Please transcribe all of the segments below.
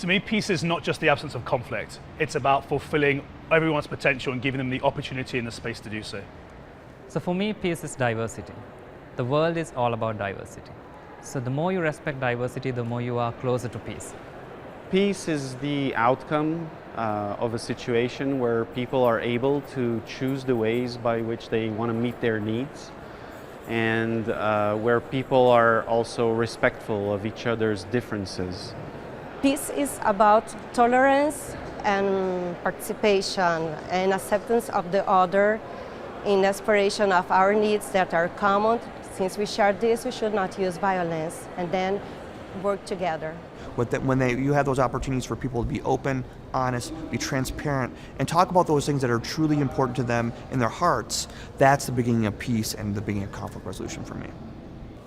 To me, peace is not just the absence of conflict. It's about fulfilling everyone's potential and giving them the opportunity and the space to do so. So for me, peace is diversity. The world is all about diversity. So the more you respect diversity, the more you are closer to peace. Peace is the outcome of a situation where people are able to choose the ways by which they want to meet their needs, and where people are also respectful of each other's differences. Peace is about tolerance and participation and acceptance of the other in aspiration of our needs that are common. Since we share this, we should not use violence, and then work together. You have those opportunities for people to be open, honest, be transparent, and talk about those things that are truly important to them in their hearts, that's the beginning of peace and the beginning of conflict resolution for me.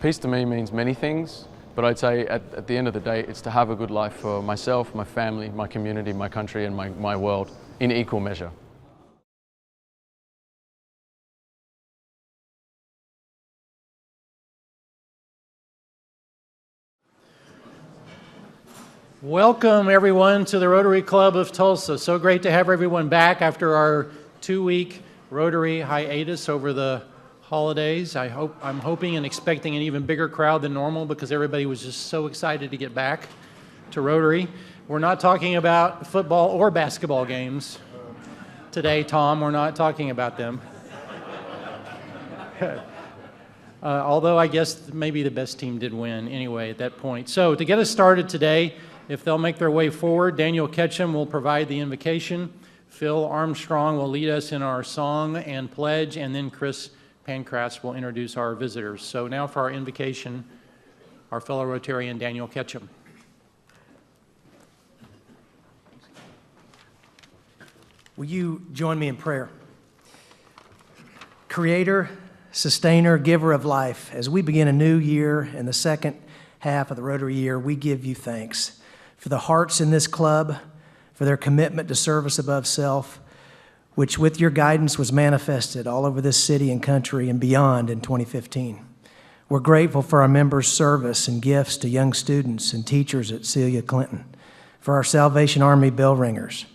Peace to me means many things, but I'd say at the end of the day, it's to have a good life for myself, my family, my community, my country, and my world in equal measure. Welcome everyone to the Rotary Club of Tulsa. So great to have everyone back after our 2-week Rotary hiatus over the holidays. I'm hoping and expecting an even bigger crowd than normal because everybody was just so excited to get back to Rotary. We're not talking about football or basketball games today, Tom. We're not talking about them. Although I guess maybe the best team did win anyway at that point. So to get us started today, if they'll make their way forward, Daniel Ketchum will provide the invocation, Phil Armstrong will lead us in our song and pledge, and then Chris Pancras will introduce our visitors. So now for our invocation, our fellow Rotarian Daniel Ketchum. Will you join me in prayer? Creator, sustainer, giver of life, as we begin a new year in the second half of the Rotary year, we give you thanks for the hearts in this club, for their commitment to service above self, which with your guidance was manifested all over this city and country and beyond in 2015. We're grateful for our members' service and gifts to young students and teachers at Celia Clinton, for our Salvation Army bell ringers,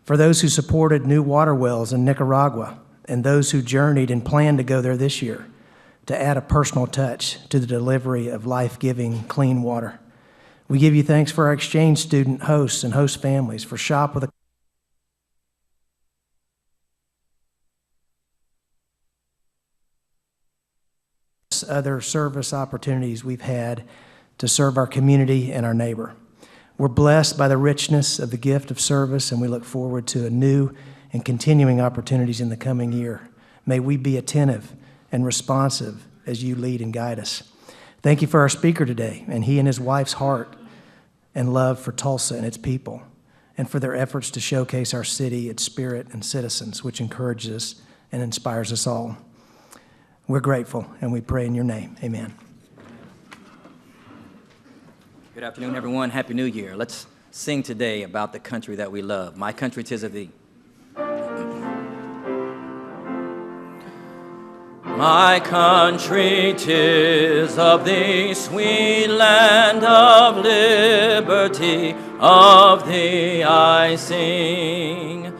for those who supported new water wells in Nicaragua, and those who journeyed and planned to go there this year to add a personal touch to the delivery of life-giving clean water. We give you thanks for our exchange student hosts and host families, for Shop with a other service opportunities we've had to serve our community and our neighbor. We're blessed by the richness of the gift of service, and we look forward to a new and continuing opportunities in the coming year. May we be attentive and responsive as you lead and guide us. Thank you for our speaker today, and he and his wife's heart and love for Tulsa and its people, and for their efforts to showcase our city, its spirit, and citizens, which encourages us and inspires us all. We're grateful, and we pray in your name. Amen. Good afternoon, everyone. Happy New Year. Let's sing today about the country that we love. My country, 'tis of thee. My country, 'tis of thee, sweet land of liberty, of thee I sing.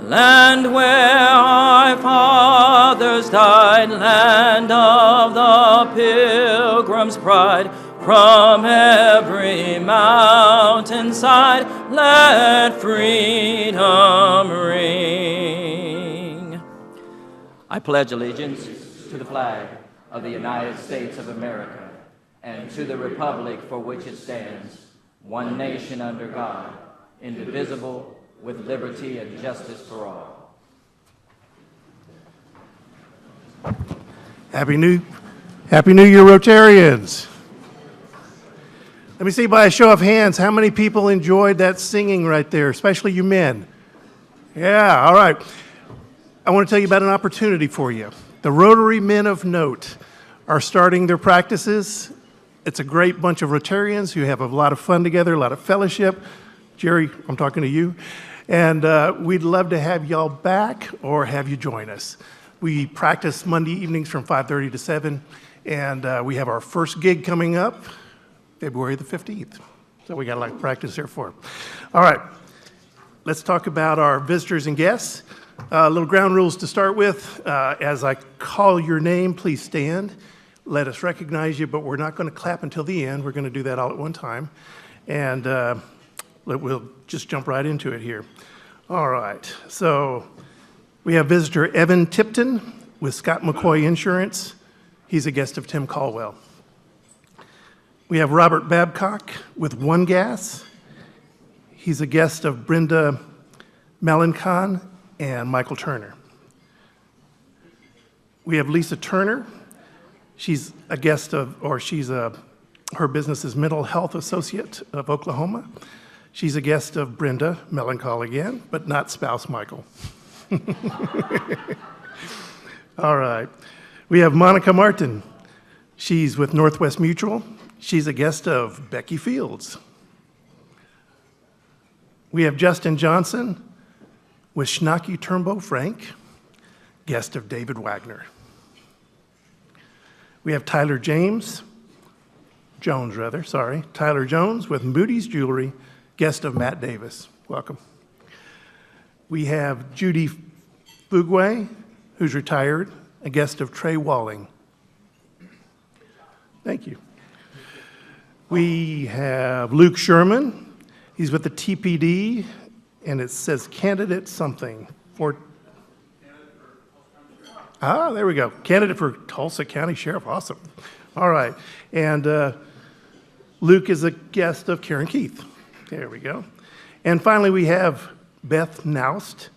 Land where our fathers died, land of the pilgrim's pride, from every mountainside, let freedom ring. I pledge allegiance to the flag of the United States of America and to the republic for which it stands, one nation under God, indivisible, with liberty and justice for all. Happy New Year, Rotarians. Let me see by a show of hands, how many people enjoyed that singing right there, especially you men? Yeah, all right. I want to tell you about an opportunity for you. The Rotary Men of Note are starting their practices. It's a great bunch of Rotarians who have a lot of fun together, a lot of fellowship. Jerry, I'm talking to you. And we'd love to have y'all back or have you join us. We practice Monday evenings from 5:30 to 7, and we have our first gig coming up February the 15th. So we got a lot of practice there for it. All right, let's talk about our visitors and guests. Little ground rules to start with. As I call your name, please stand. Let us recognize you, but we're not going to clap until the end. We're going to do that all at one time. And we'll just jump right into it here. All right, so we have visitor Evan Tipton with Scott McCoy Insurance. He's a guest of Tim Caldwell. We have Robert Babcock with One Gas. He's a guest of Brenda Melancon and Michael Turner. We have Lisa Turner. She's a guest of, or her business is Mental Health Associate of Oklahoma. She's a guest of Brenda Melancon again, but not spouse Michael. All right. We have Monica Martin. She's with Northwest Mutual. She's a guest of Becky Fields. We have Justin Johnson with Schnacky Turnbow Frank, guest of David Wagner. We have Tyler Jones with Moody's Jewelry, guest of Matt Davis. Welcome. We have Judy Fugwe, who's retired, a guest of Trey Walling. Thank you. We have Luke Sherman. He's with the TPD, and it says candidate something for. There we go. Candidate for Tulsa County Sheriff. Awesome. All right. And Luke is a guest of Karen Keith. There we go. And finally, we have Beth Naust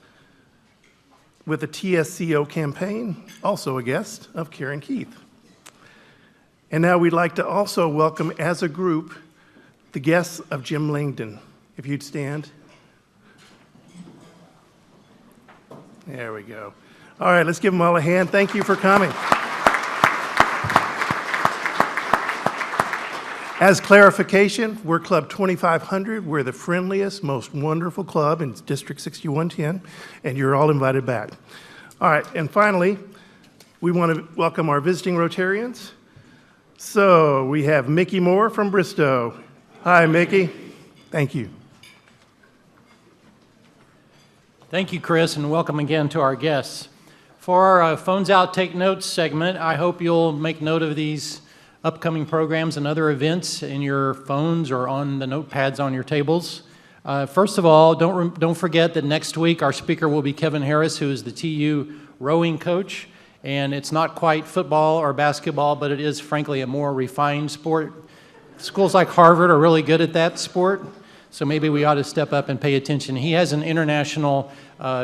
with the TSCO campaign, also a guest of Karen Keith. And now we'd like to also welcome as a group the guests of Jim Langdon. If you'd stand. There we go. All right, let's give them all a hand. Thank you for coming. As clarification, we're Club 2500. We're the friendliest, most wonderful club in District 6110, and you're all invited back. All right, and finally, we want to welcome our visiting Rotarians. So we have Mickey Moore from Bristow. Hi, Mickey. Thank you. Thank you, Chris, and welcome again to our guests. For our Phones Out, Take Notes segment, I hope you'll make note of these upcoming programs and other events in your phones or on the notepads on your tables. First of all, don't forget that next week our speaker will be Kevin Harris, who is the TU rowing coach. And it's not quite football or basketball, but it is, frankly, a more refined sport. Schools like Harvard are really good at that sport, so maybe we ought to step up and pay attention. He has an international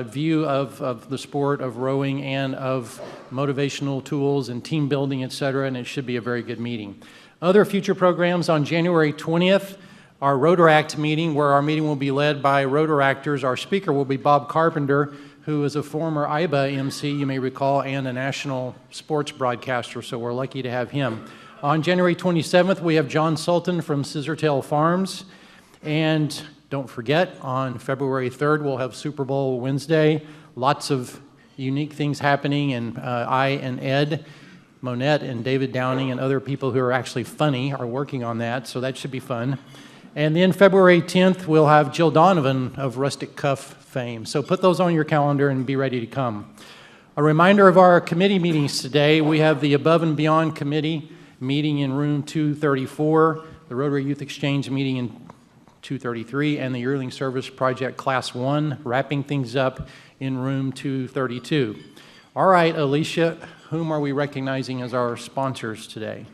view of the sport of rowing and of motivational tools and team building, et cetera, and it should be a very good meeting. Other future programs on January 20th, our Rotaract meeting, where our meeting will be led by Rotaractors. Our speaker will be Bob Carpenter, who is a former IBA MC, you may recall, and a national sports broadcaster, so we're lucky to have him. On January 27th, we have John Sultan from Scissortail Farms. And don't forget, on February 3rd, we'll have Super Bowl Wednesday. Lots of unique things happening, and I and Ed Monette and David Downing and other people who are actually funny are working on that, so that should be fun. And then February 10th, we'll have Jill Donovan of Rustic Cuff fame. So put those on your calendar and be ready to come. A reminder of our committee meetings today. We have the Above and Beyond Committee meeting in room 234, the Rotary Youth Exchange meeting in 233, and the Yearling Service Project Class 1 wrapping things up in room 232. All right, Alicia, whom are we recognizing as our sponsors today?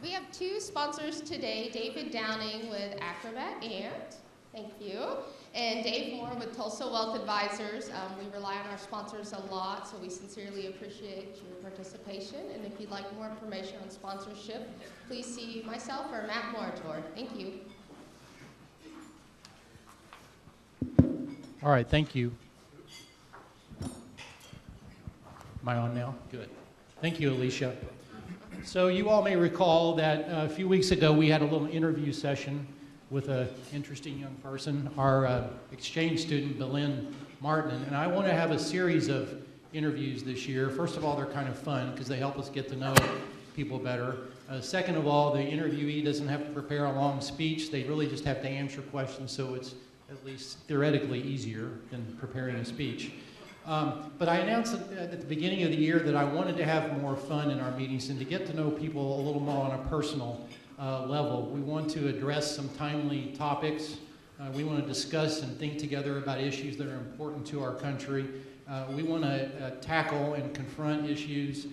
We have two sponsors today, David Downing with Acrobat Ant, thank you, and Dave Moore with Tulsa Wealth Advisors. We rely on our sponsors a lot, so we sincerely appreciate your participation. And if you'd like more information on sponsorship, please see myself or Matt Moritor. Thank you. All right, thank you. Am I on now? Good. Thank you, Alicia. So you all may recall that a few weeks ago we had a little interview session with an interesting young person, our exchange student, Belen Martin, and I want to have a series of interviews this year. First of all, they're kind of fun because they help us get to know people better. Second of all, the interviewee doesn't have to prepare a long speech. They really just have to answer questions, so it's at least theoretically easier than preparing a speech. But I announced at the beginning of the year that I wanted to have more fun in our meetings and to get to know people a little more on a personal level. We want to address some timely topics. We want to discuss and think together about issues that are important to our country. We want to tackle and confront issues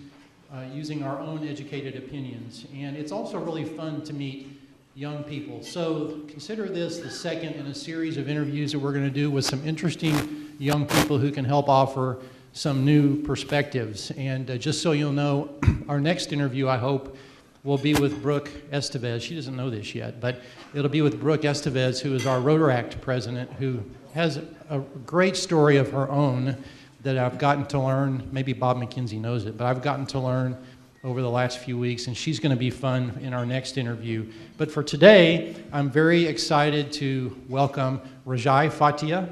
using our own educated opinions. And it's also really fun to meet young people. So consider this the second in a series of interviews that we're going to do with some interesting young people who can help offer some new perspectives. And just so you'll know, our next interview, I hope, will be with Brooke Estevez. She doesn't know this yet, but it'll be with Brooke Estevez, who is our Rotaract president, who has a great story of her own that I've gotten to learn. Maybe Bob McKenzie knows it, but I've gotten to learn over the last few weeks, and she's going to be fun in our next interview. But for today, I'm very excited to welcome Rajai Fatia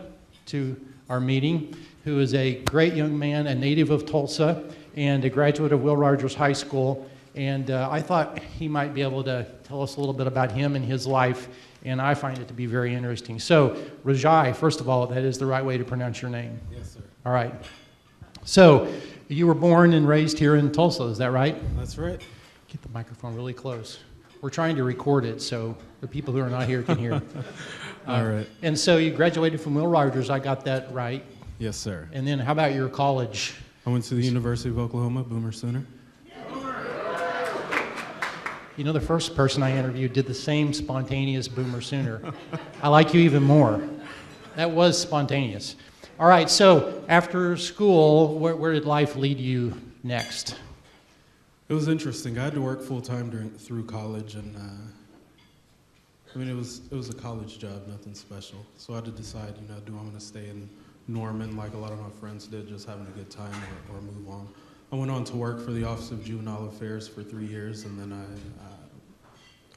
to our meeting, who is a great young man, a native of Tulsa, and a graduate of Will Rogers High School. And I thought he might be able to tell us a little bit about him and his life, and I find it to be very interesting. So, Rajai, first of all, that is the right way to pronounce your name. Yes, sir. All right. So, you were born and raised here in Tulsa, is that right? That's right. Get the microphone really close. We're trying to record it so the people who are not here can hear. All right. And so you graduated from Will Rogers, I got that right. Yes, sir. And then how about your college? I went to the University of Oklahoma, Boomer Sooner. You know, the first person I interviewed did the same spontaneous Boomer Sooner. I like you even more. That was spontaneous. All right, so after school, where did life lead you next? It was interesting. I had to work full-time through college, and I mean, it was a college job, nothing special. So I had to decide, you know, do I want to stay in Norman like a lot of my friends did, just having a good time, or move on. I went on to work for the Office of Juvenile Affairs for 3 years, and then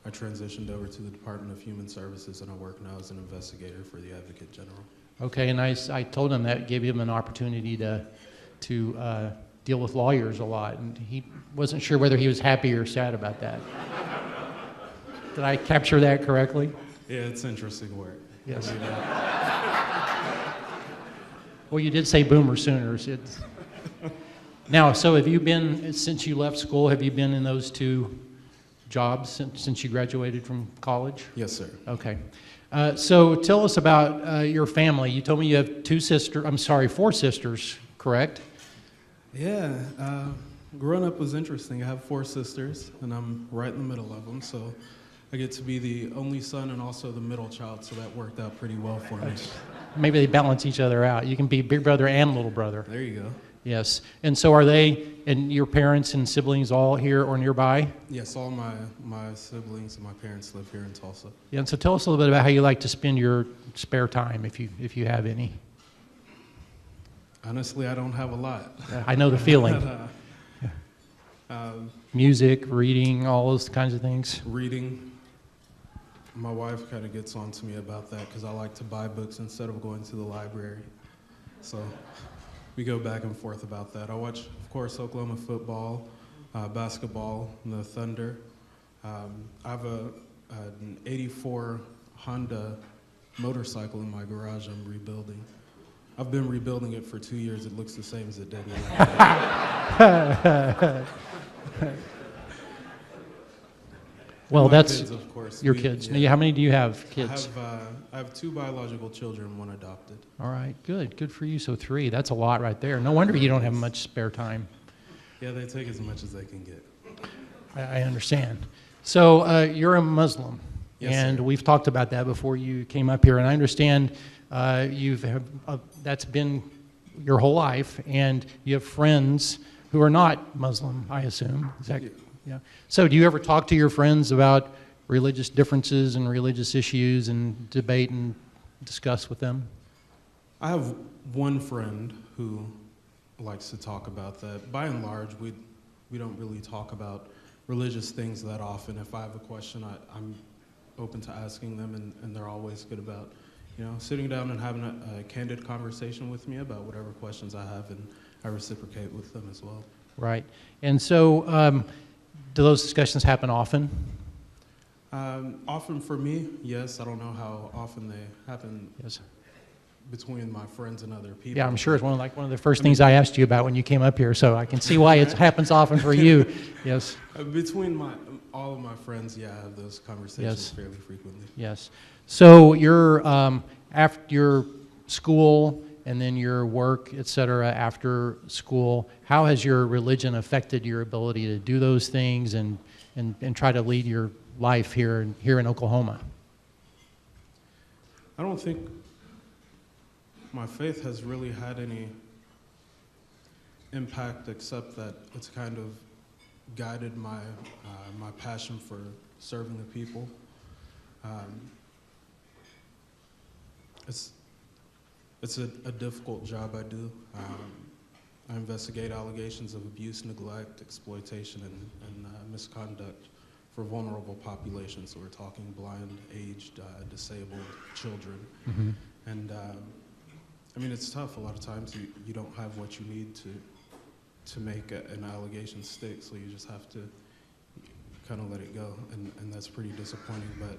I transitioned over to the Department of Human Services, and I work now as an investigator for the Advocate General. Okay, and I told him that gave him an opportunity to deal with lawyers a lot, and he wasn't sure whether he was happy or sad about that. Did I capture that correctly? Yeah, it's interesting work. Yes. Well, you did say Boomer Sooners. Now, so have you been, since you left school, have you been in those two jobs since you graduated from college? Yes, sir. Okay. So tell us about your family. You told me you have four sisters, correct? Yeah, growing up was interesting. I have 4 sisters, and I'm right in the middle of them, so I get to be the only son and also the middle child, so that worked out pretty well for me. Maybe they balance each other out. You can be big brother and little brother. There you go. Yes. And so are they and your parents and siblings all here or nearby? Yes, all my siblings and my parents live here in Tulsa. Yeah, and so tell us a little bit about how you like to spend your spare time, if you have any. Honestly, I don't have a lot. I know the feeling. But, music, reading, all those kinds of things. Reading. My wife kind of gets on to me about that because I like to buy books instead of going to the library. So we go back and forth about that. I watch, of course, Oklahoma football, basketball, and the Thunder. I have an 84 Honda motorcycle in my garage I'm rebuilding. I've been rebuilding it for 2 years. It looks the same as it did when I Well, that's kids, of course. your kids. Yeah. How many do you have, kids? I have 2 biological children, 1 adopted. All right, good for you. So 3, that's a lot right there. No wonder you don't have much spare time. Yeah, they take as much as they can get. I understand. So you're a Muslim, yes, and sir. we've talked about that before you came up here, and I understand that's been your whole life, and you have friends who are not Muslim, I assume. Is that, yeah. So do you ever talk to your friends about religious differences and religious issues and debate and discuss with them? I have one friend who likes to talk about that. By and large, we don't really talk about religious things that often. If I have a question, I'm open to asking them, and they're always good about, you know, sitting down and having a candid conversation with me about whatever questions I have, and I reciprocate with them as well. Right. And so Do those discussions happen often? Often for me, yes. I don't know how often they happen between my friends and other people. Yeah, I'm sure it's one of the first things I asked you about when you came up here, so I can see why it happens often for you. Yes. Between all of my friends, yeah, I have those conversations fairly frequently. Yes. So your after your school and then your work, et cetera, after school, how has your religion affected your ability to do those things and try to lead your life here in Oklahoma? I don't think my faith has really had any impact except that it's kind of guided my my passion for serving the people. It's a difficult job I do. I investigate allegations of abuse, neglect, exploitation, and misconduct for vulnerable populations. So we're talking blind, aged, disabled children. Mm-hmm. And I mean, it's tough. A lot of times you don't have what you need to make an allegation stick, so you just have to kind of let it go, and that's pretty disappointing, but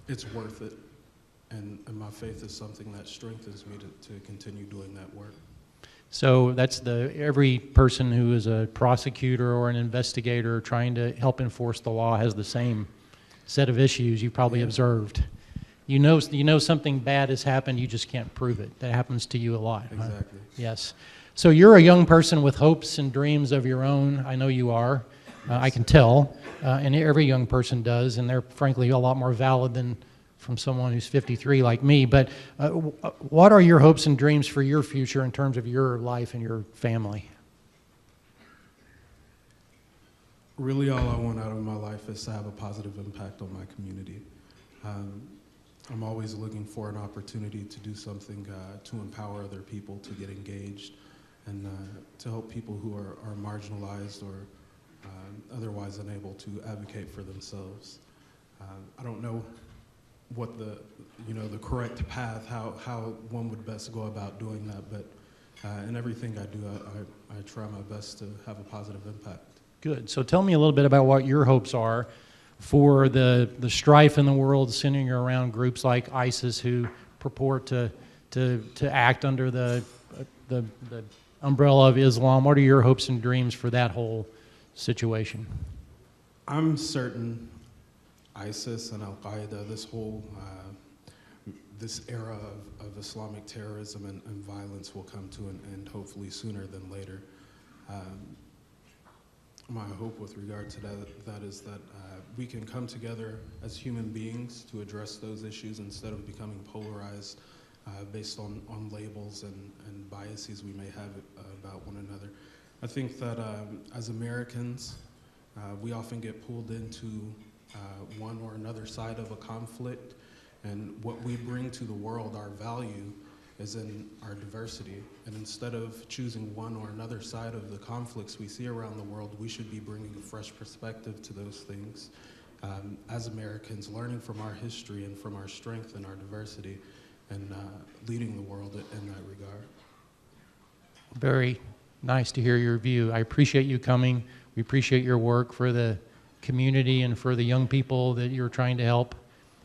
it's worth it, and my faith is something that strengthens me to continue doing that work. So that's every person who is a prosecutor or an investigator trying to help enforce the law has the same set of issues you probably observed. You know something bad has happened, you just can't prove it. That happens to you a lot. Exactly. Huh? Yes. So you're a young person with hopes and dreams of your own. I know you are. I can tell. And every young person does, and they're frankly a lot more valid than from someone who's 53 like me. But what are your hopes and dreams for your future in terms of your life and your family? Really, all I want out of my life is to have a positive impact on my community. I'm always looking for an opportunity to do something to empower other people to get engaged and to help people who are marginalized or otherwise unable to advocate for themselves. I don't know what the correct path, how one would best go about doing that, but in everything I do, I try my best to have a positive impact. Good. So tell me a little bit about what your hopes are for the strife in the world centering around groups like ISIS who purport to act under the umbrella of Islam. What are your hopes and dreams for that whole situation? I'm certain ISIS and Al-Qaeda, this era of Islamic terrorism and violence will come to an end, hopefully sooner than later. My hope with regard to that is that we can come together as human beings to address those issues instead of becoming polarized based on labels and biases we may have about one another. I think that as Americans, we often get pulled into one or another side of a conflict, and what we bring to the world, our value, is in our diversity. And instead of choosing one or another side of the conflicts we see around the world, we should be bringing a fresh perspective to those things. As Americans, learning from our history and from our strength and our diversity, and leading the world in that regard. Very nice to hear your view. I appreciate you coming. We appreciate your work for the community and for the young people that you're trying to help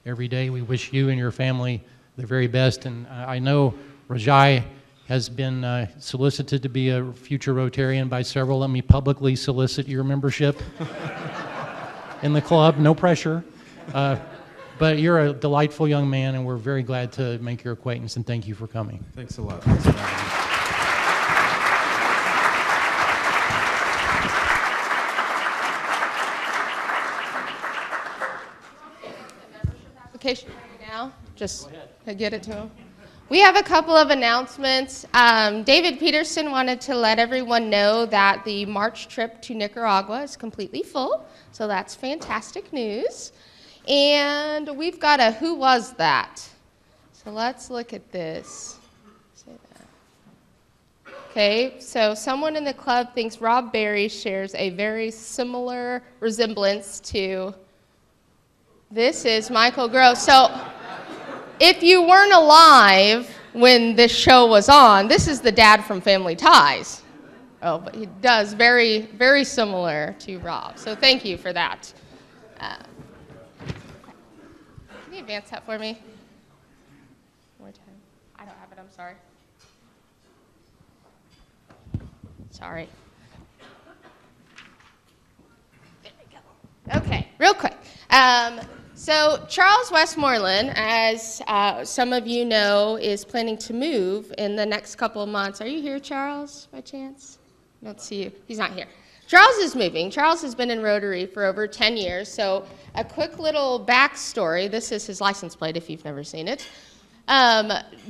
every day. We wish you and your family the very best. And I know Rajai has been solicited to be a future Rotarian by several. Let me publicly solicit your membership in the club. No pressure. But you're a delightful young man, and we're very glad to make your acquaintance, and thank you for coming. Thanks a lot. Thanks for having me. Application right now, just to get it to him. We have a couple of announcements. David Peterson wanted to let everyone know that the March trip to Nicaragua is completely full, so that's fantastic news. And we've got a Who Was That? So let's look at this. Say that. Okay, so someone in the club thinks Rob Berry shares a very similar resemblance to, this is Michael Gross. So if you weren't alive when this show was on, this is the dad from Family Ties. Oh, but he does very, very similar to Rob. So thank you for that. Can you advance that for me? One more time. I don't have it, I'm sorry. Sorry. There we go. Okay, real quick. So Charles Westmoreland, as some of you know, is planning to move in the next couple of months. Are you here, Charles, by chance? I don't see you. He's not here. Charles is moving. Charles has been in Rotary for over 10 years. So a quick little backstory. This is his license plate if you've never seen it.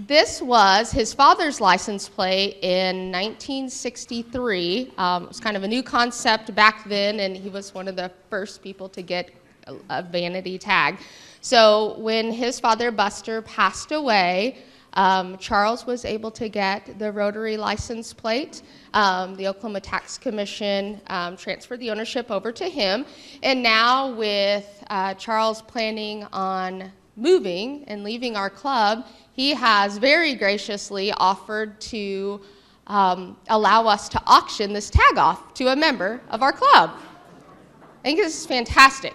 This was his father's license plate in 1963. It was kind of a new concept back then, and he was one of the first people to get a vanity tag. So when his father, Buster, passed away, Charles was able to get the Rotary license plate. The Oklahoma Tax Commission transferred the ownership over to him. And now with Charles planning on moving and leaving our club, he has very graciously offered to allow us to auction this tag off to a member of our club. I think this is fantastic.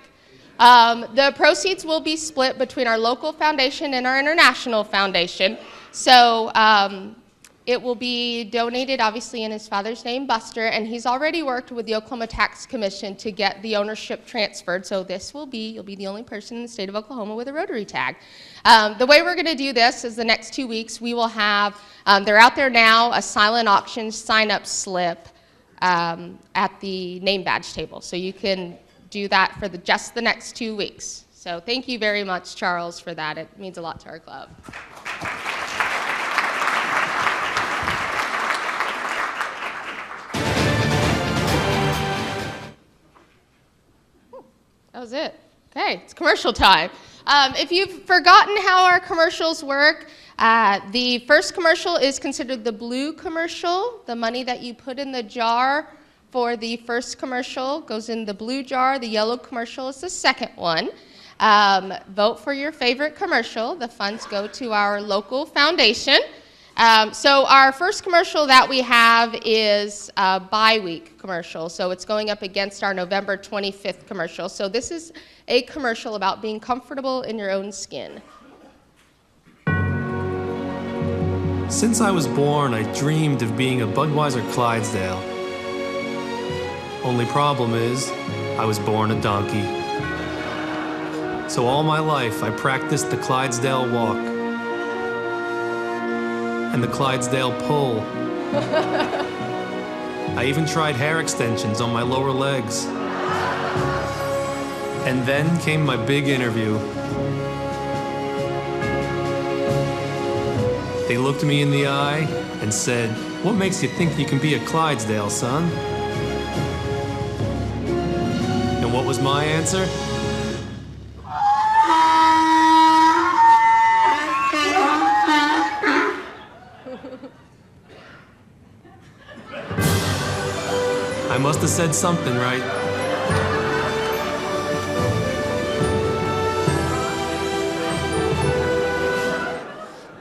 The proceeds will be split between our local foundation and our international foundation. So it will be donated, obviously, in his father's name, Buster, and he's already worked with the Oklahoma Tax Commission to get the ownership transferred. So you'll be the only person in the state of Oklahoma with a Rotary tag. The way we're going to do this is the next 2 weeks, we will have, they're out there now, a silent auction sign-up slip at the name badge table. So you can do that for just the next 2 weeks. So thank you very much, Charles, for that. It means a lot to our club. That was it. Okay, it's commercial time. If you've forgotten how our commercials work, the first commercial is considered the blue commercial. The money that you put in the jar for the first commercial goes in the blue jar. The yellow commercial is the second one. Vote for your favorite commercial. The funds go to our local foundation. So our first commercial that we have is a bi-week commercial. So it's going up against our November 25th commercial. So this is a commercial about being comfortable in your own skin. Since I was born, I dreamed of being a Budweiser Clydesdale. Only problem is, I was born a donkey. So all my life, I practiced the Clydesdale walk and the Clydesdale pull. I even tried hair extensions on my lower legs. And then came my big interview. They looked me in the eye and said, "What makes you think you can be a Clydesdale, son?" And what was my answer? I must have said something right.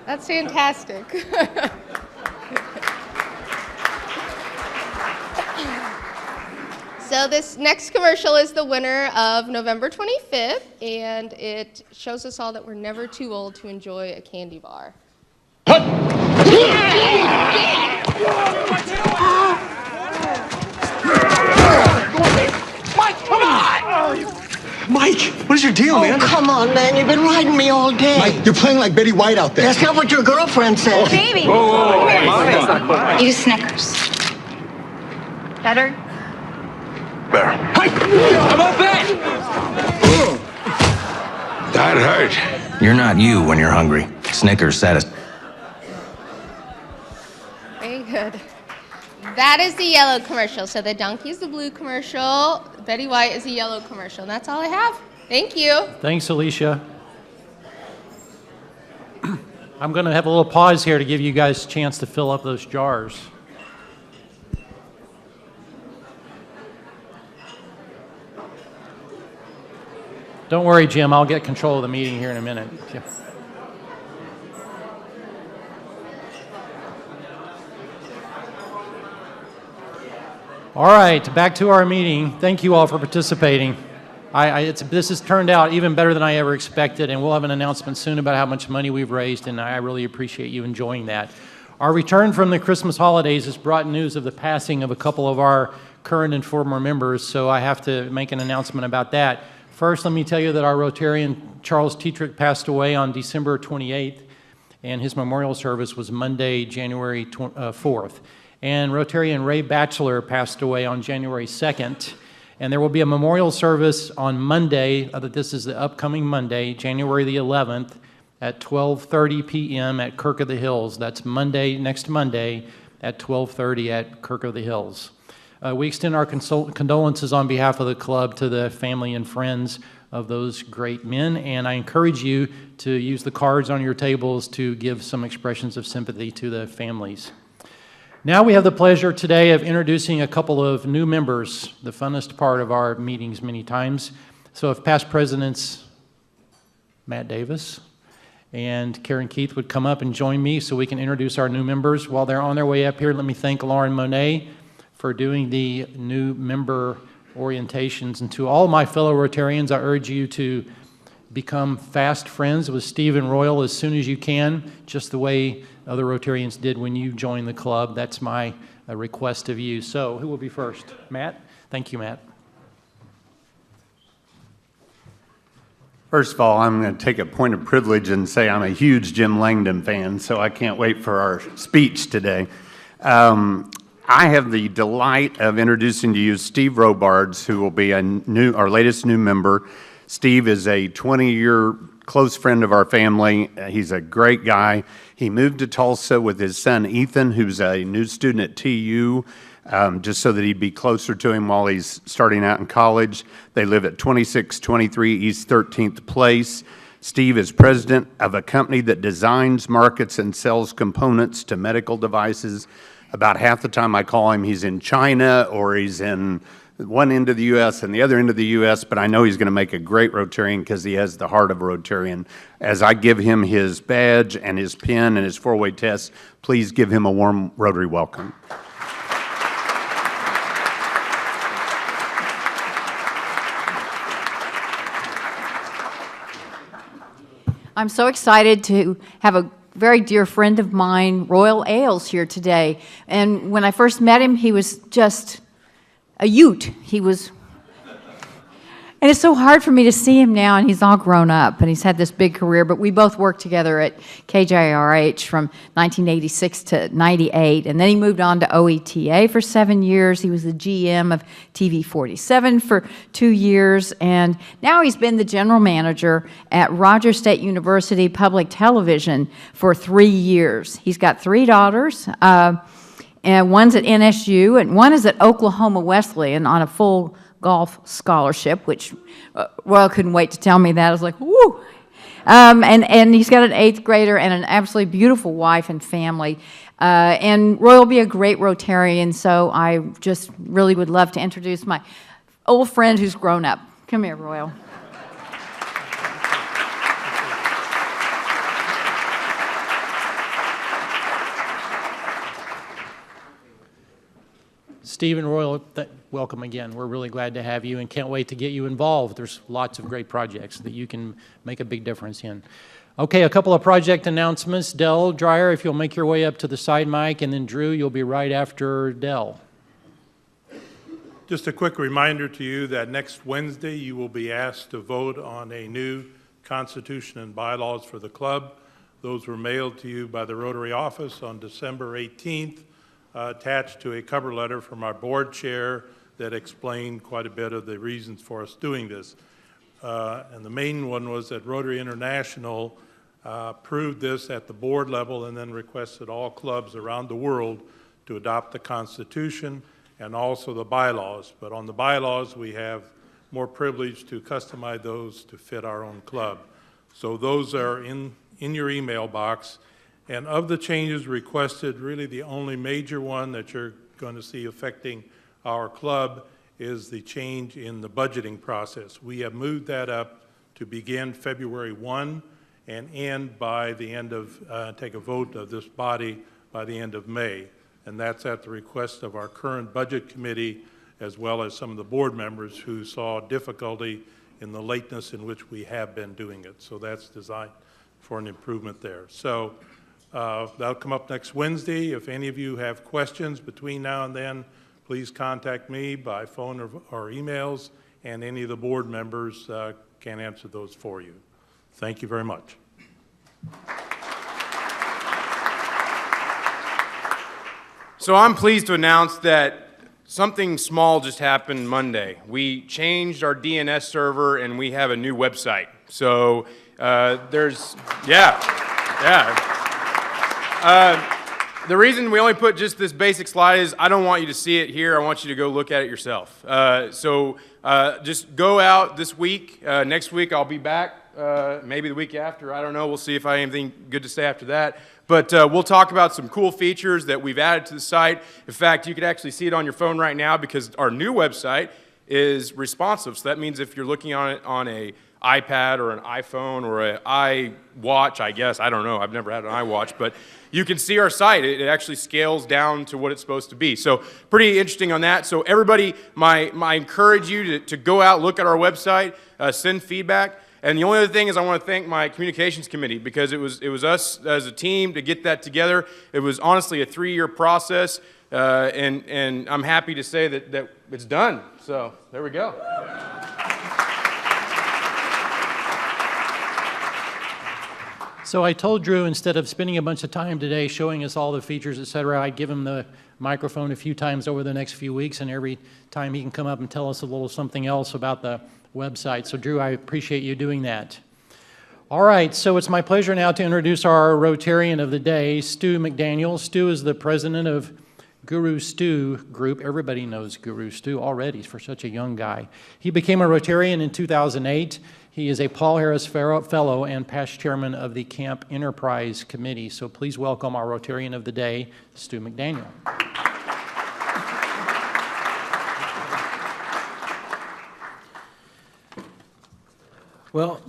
That's fantastic. So this next commercial is the winner of November 25th, and it shows us all that we're never too old to enjoy a candy bar. Mike, come on! Mike, what is your deal, man? Oh, come on, man. You've been riding me all day. Mike, you're playing like Betty White out there. That's not what your girlfriend said. Baby! Whoa, Eat a Snickers. Better? Better. How about that? That hurt. You're not you when you're hungry. Snickers satisfies. Very good. That is the yellow commercial. So the donkey is the blue commercial. Betty White is the yellow commercial. And that's all I have. Thank you. Thanks, Alicia. I'm going to have a little pause here to give you guys a chance to fill up those jars. Don't worry, Jim. I'll get control of the meeting here in a minute. Yeah. All right, back to our meeting. Thank you all for participating. This has turned out even better than I ever expected, and we'll have an announcement soon about how much money we've raised, and I really appreciate you enjoying that. Our return from the Christmas holidays has brought news of the passing of a couple of our current and former members, so I have to make an announcement about that. First, let me tell you that our Rotarian Charles Tetrick passed away on December 28th, and his memorial service was Monday, January 4th. And Rotarian Ray Batchelor passed away on January 2nd. And there will be a memorial service on Monday, this is the upcoming Monday, January the 11th, at 12:30 p.m. at Kirk of the Hills. That's Monday, next Monday, at 12:30 at Kirk of the Hills. We extend our condolences on behalf of the club to the family and friends of those great men, and I encourage you to use the cards on your tables to give some expressions of sympathy to the families. Now we have the pleasure today of introducing a couple of new members, the funnest part of our meetings many times. So if past presidents Matt Davis and Karen Keith would come up and join me so we can introduce our new members. While they're on their way up here, let me thank Lauren Monet for doing the new member orientations. And to all my fellow Rotarians, I urge you to become fast friends with Stephen Royal as soon as you can, just the way other Rotarians did when you joined the club. That's my request of you. So who will be first? Matt? Thank you, Matt. First of all, I'm going to take a point of privilege and say I'm a huge Jim Langdon fan, so I can't wait for our speech today. I have the delight of introducing to you Steve Robards, who will be our latest new member. Steve is a 20-year close friend of our family. He's a great guy. He moved to Tulsa with his son Ethan, who's a new student at TU, just so that he'd be closer to him while he's starting out in college. They live at 2623 East 13th Place. Steve is president of a company that designs, markets, and sells components to medical devices. About half the time I call him, he's in China or he's in one end of the U.S. and the other end of the U.S., but I know he's going to make a great Rotarian because he has the heart of a Rotarian. As I give him his badge and his pin and his four-way test, please give him a warm Rotary welcome. I'm so excited to have a very dear friend of mine, Royal Ailes, here today. And when I first met him, he was just a ute. And it's so hard for me to see him now, and he's all grown up, and he's had this big career, but we both worked together at KJRH from 1986 to 98, and then he moved on to OETA for 7 years. He was the GM of TV 47 for 2 years, and now he's been the general manager at Rogers State University Public Television for 3 years. He's got 3 daughters, and one's at NSU, and one is at Oklahoma Wesleyan on a full golf scholarship, which Royal couldn't wait to tell me that. I was like, woo! And he's got an 8th grader and an absolutely beautiful wife and family. And Royal will be a great Rotarian, so I just really would love to introduce my old friend who's grown up. Come here, Royal. Stephen Royal, welcome again. We're really glad to have you and can't wait to get you involved. There's lots of great projects that you can make a big difference in. Okay, a couple of project announcements. Dell Dreyer, if you'll make your way up to the side mic, and then Drew, you'll be right after Dell. Just a quick reminder to you that next Wednesday you will be asked to vote on a new constitution and bylaws for the club. Those were mailed to you by the Rotary office on December 18th. Attached to a cover letter from our board chair that explained quite a bit of the reasons for us doing this. And the main one was that Rotary International approved this at the board level and then requested all clubs around the world to adopt the Constitution and also the bylaws. But on the bylaws, we have more privilege to customize those to fit our own club. So those are in your email box. And of the changes requested, really the only major one that you're going to see affecting our club is the change in the budgeting process. We have moved that up to begin February 1 and end by the end of, take a vote of this body by the end of May. and that's at the request of our current budget committee as well as some of the board members who saw difficulty in the lateness in which we have been doing it. So that's designed for an improvement there. So that'll come up next Wednesday. If any of you have questions between now and then, please contact me by phone or emails, and any of the board members can answer those for you. Thank you very much. So I'm pleased to announce that something small just happened Monday. We changed our DNS server and we have a new website. So the reason we only put just this basic slide is I don't want you to see it here. I want you to go look at it yourself. So just go out this week. Next week I'll be back. Maybe the week after. I don't know. We'll see if I have anything good to say after that. But we'll talk about some cool features that we've added to the site. In fact, you can actually see it on your phone right now because our new website is responsive. So that means if you're looking on it on an iPad or an iPhone or an iWatch, I guess. I don't know. I've never had an iWatch. But you can see our site. It actually scales down to what it's supposed to be. So pretty interesting on that. So everybody, I encourage you to go out, look at our website, send feedback. And the only other thing is I want to thank my communications committee because it was us as a team to get that together. It was honestly a 3-year process, and I'm happy to say that it's done. So there we go. So I told Drew instead of spending a bunch of time today showing us all the features, et cetera, I'd give him the microphone a few times over the next few weeks, and every time he can come up and tell us a little something else about the website. So Drew, I appreciate you doing that. All right, so it's my pleasure now to introduce our Rotarian of the day, Stu McDaniel. Stu is the president of Guru Stu Group. Everybody knows Guru Stu already for such a young guy. He became a Rotarian in 2008. He is a Paul Harris Fellow and past chairman of the Camp Enterprise Committee. So please welcome our Rotarian of the day, Stu McDaniel. Well,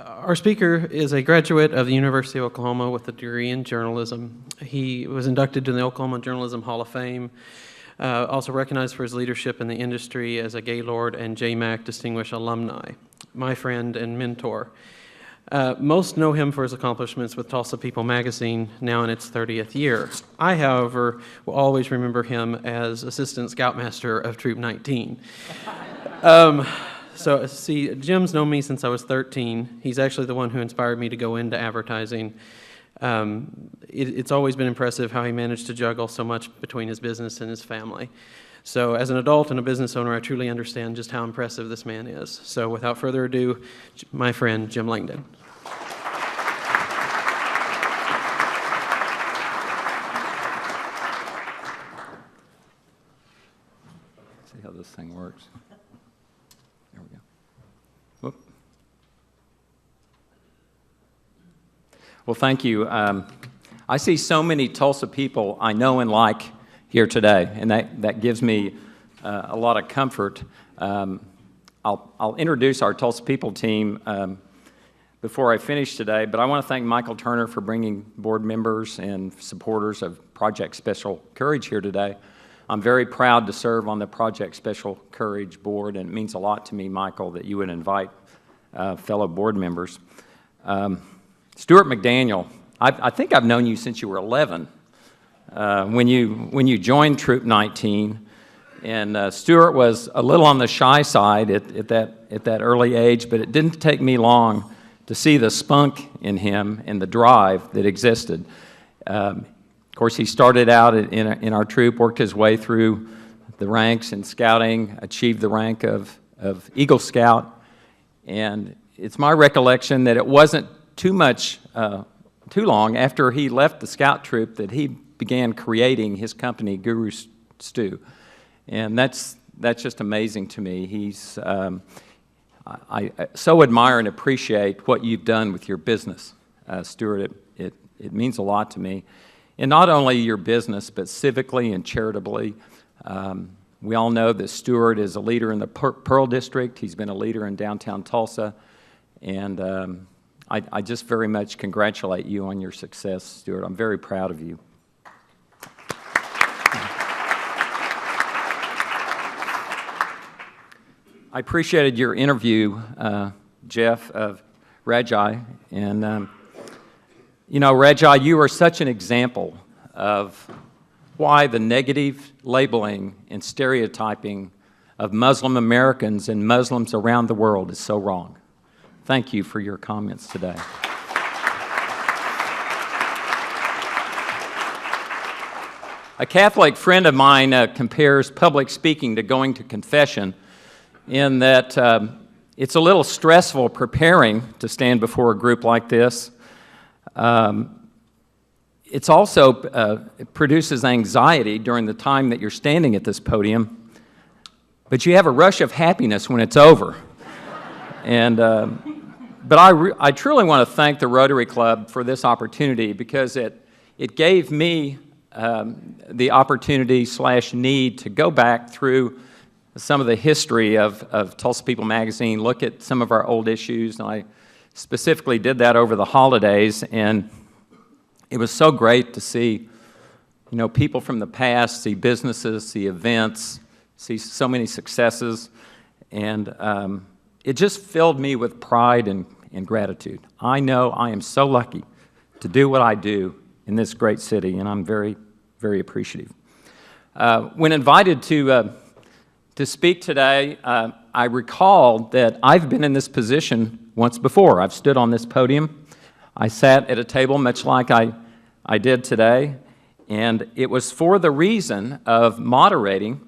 our speaker is a graduate of the University of Oklahoma with a degree in journalism. He was inducted to the Oklahoma Journalism Hall of Fame, also recognized for his leadership in the industry as a Gaylord and JMAC Distinguished Alumni, my friend and mentor. Most know him for his accomplishments with Tulsa People magazine, now in its 30th year. I, however, will always remember him as Assistant Scoutmaster of Troop 19. So, see, Jim's known me since I was 13. He's actually the one who inspired me to go into advertising. It's always been impressive how he managed to juggle so much between his business and his family. So, as an adult and a business owner, I truly understand just how impressive this man is. So, without further ado, my friend, Jim Langdon. Let's see how this thing works. There we go. Whoop. Well, thank you. I see so many Tulsa people I know and like here today, and that gives me a lot of comfort. I'll introduce our Tulsa People team before I finish today, but I want to thank Michael Turner for bringing board members and supporters of Project Special Courage here today. I'm very proud to serve on the Project Special Courage board, and it means a lot to me, Michael, that you would invite fellow board members. Stuart McDaniel, I think I've known you since you were 11. When you joined Troop 19, and Stuart was a little on the shy side at that early age, but it didn't take me long to see the spunk in him and the drive that existed. Of course, he started out in our troop, worked his way through the ranks in scouting, achieved the rank of Eagle Scout, and it's my recollection that it wasn't too long after he left the scout troop that he began creating his company, Guru Stu, and that's just amazing to me. He's I so admire and appreciate what you've done with your business, Stuart. It means a lot to me. And not only your business, but civically and charitably. We all know that Stuart is a leader in the Pearl District. He's been a leader in downtown Tulsa. And I just very much congratulate you on your success, Stuart. I'm very proud of you. I appreciated your interview, Jeff, of Regi. And, you know, Regi, you are such an example of why the negative labeling and stereotyping of Muslim Americans and Muslims around the world is so wrong. Thank you for your comments today. A Catholic friend of mine compares public speaking to going to confession in that it's a little stressful preparing to stand before a group like this. It's also, it produces anxiety during the time that you're standing at this podium, but you have a rush of happiness when it's over. And, but I truly want to thank the Rotary Club for this opportunity because it gave me the opportunity / need to go back through some of the history of Tulsa People magazine, look at some of our old issues, and I specifically did that over the holidays, and it was so great to see, you know, people from the past, see businesses, see events, see so many successes, and it just filled me with pride and gratitude. I know I am so lucky to do what I do in this great city, and I'm very, very appreciative. When invited to speak today, I recalled that I've been in this position once before. I've stood on this podium. I sat at a table much like I did today, and it was for the reason of moderating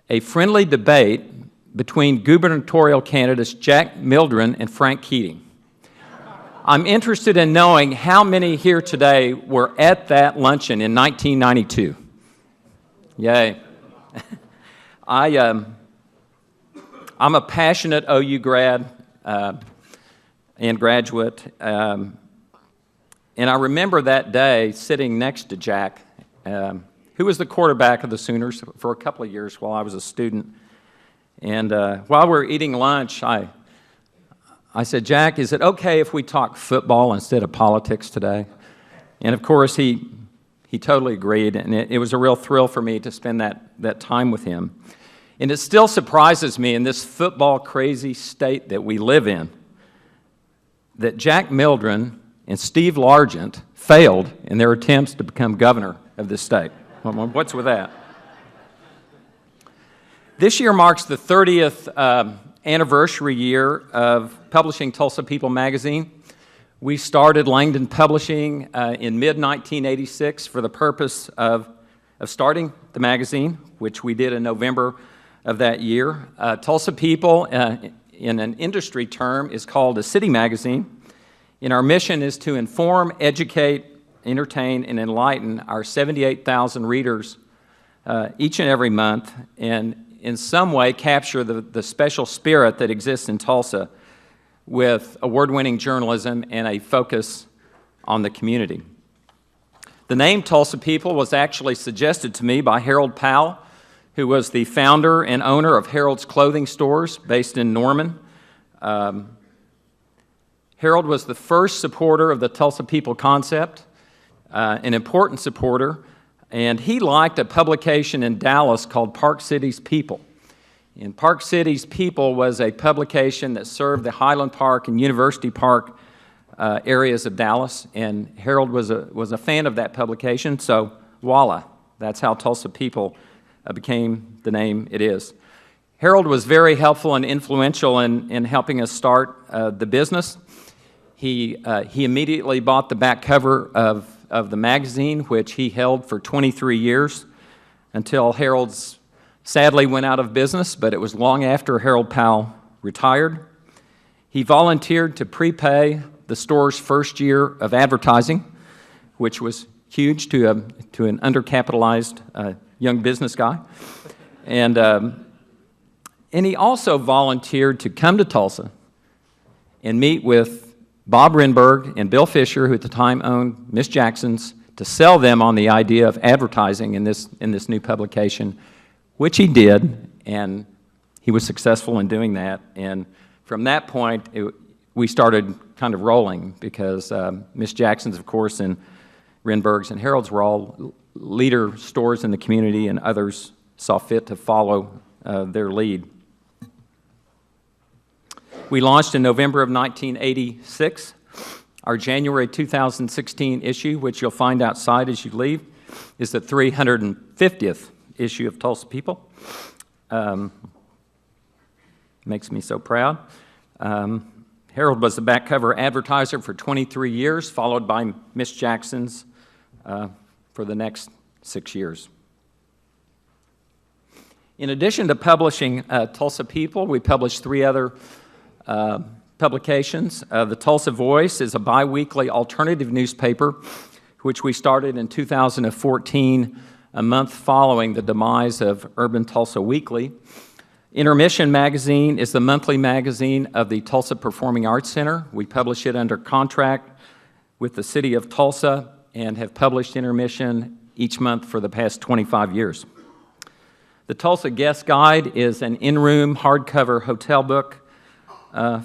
a friendly debate between gubernatorial candidates Jack Mildren and Frank Keating. I'm interested in knowing how many here today were at that luncheon in 1992. Yay. I'm a passionate OU grad and graduate, and I remember that day sitting next to Jack, who was the quarterback of the Sooners for a couple of years while I was a student. And while we were eating lunch, I said, Jack, is it okay if we talk football instead of politics today? And of course, he totally agreed, and it was a real thrill for me to spend that time with him. And it still surprises me in this football-crazy state that we live in that Jack Mildren and Steve Largent failed in their attempts to become governor of this state. What's with that? This year marks the 30th anniversary year of publishing Tulsa People magazine. We started Langdon Publishing in mid-1986 for the purpose of starting the magazine, which we did in November of that year. Tulsa People, in an industry term, is called a city magazine, and our mission is to inform, educate, entertain, and enlighten our 78,000 readers each and every month, and in some way capture the special spirit that exists in Tulsa with award-winning journalism and a focus on the community. The name Tulsa People was actually suggested to me by Harold Powell, who was the founder and owner of Harold's Clothing Stores based in Norman. Harold was the first supporter of the Tulsa People concept, an important supporter, and he liked a publication in Dallas called Park City's People. And Park City's People was a publication that served the Highland Park and University Park areas of Dallas, and Harold was a fan of that publication, so voila, that's how Tulsa People became the name it is. Harold was very helpful and influential in helping us start the business. He immediately bought the back cover of the magazine, which he held for 23 years until Harold's sadly went out of business, but it was long after Harold Powell retired. He volunteered to prepay the store's first year of advertising, which was huge to an undercapitalized young business guy. And he also volunteered to come to Tulsa and meet with Bob Renberg and Bill Fisher, who at the time owned Miss Jackson's, to sell them on the idea of advertising in this new publication, which he did, and he was successful in doing that. And from that point, we started kind of rolling because Miss Jackson's, of course, and Renberg's and Harold's were all leader stores in the community, and others saw fit to follow their lead. We launched in November of 1986. Our January 2016 issue, which you'll find outside as you leave, is the 350th issue of Tulsa People. Makes me so proud. Herald was the back cover advertiser for 23 years, followed by Miss Jackson's for the next 6 years. In addition to publishing Tulsa People, we published 3 other publications. The Tulsa Voice is a bi-weekly alternative newspaper, which we started in 2014, a month following the demise of Urban Tulsa Weekly. Intermission Magazine is the monthly magazine of the Tulsa Performing Arts Center. We publish it under contract with the city of Tulsa and have published Intermission each month for the past 25 years. The Tulsa Guest Guide is an in-room hardcover hotel book